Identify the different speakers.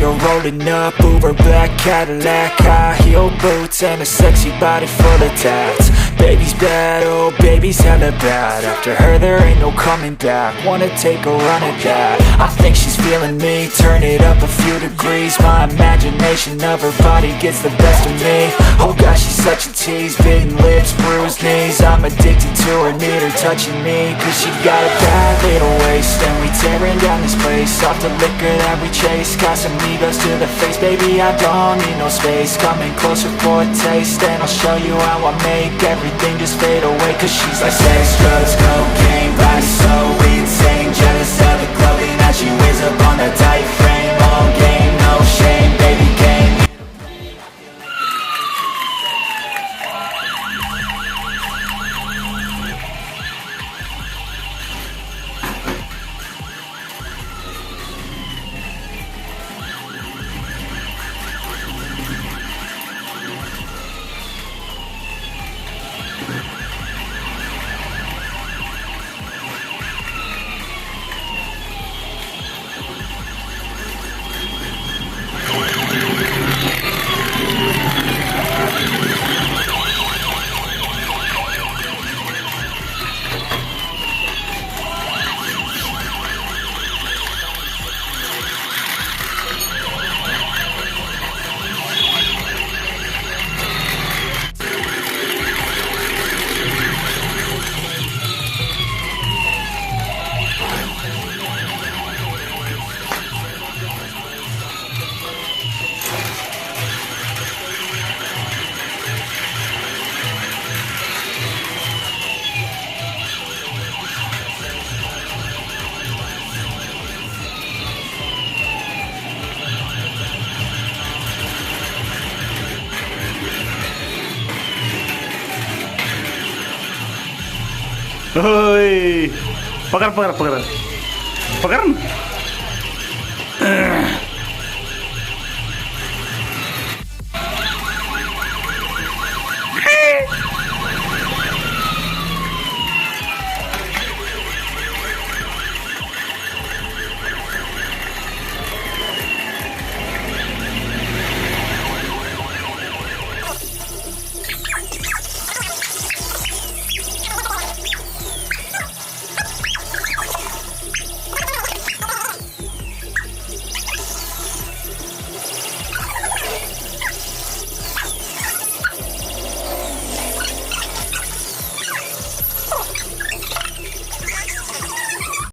Speaker 1: her rolling up, Uber black Cadillac, high heel boots and a sexy body full of tats. Baby's bad, oh baby's hella bad. After her there ain't no coming back. Wanna take a run at that. I think she's feeling me, turn it up a few degrees. My imagination of her body gets the best of me. Oh gosh, she's such a tease, bitten lips, bruised knees. I'm addicted to her, need her touching me, cause she got a bad little waist. And we tearing down this place, off the liquor that we chase. Got some egos to the face, baby I don't need no space. Coming closer for a taste, and I'll show you how I make everything just fade away. Cause she's like sex, drugs, cocaine, body so insane. Jealous of the clothing that she wears up on a tight frame. All game, no shame, baby game.
Speaker 2: Hoi, pakar. Pakaran.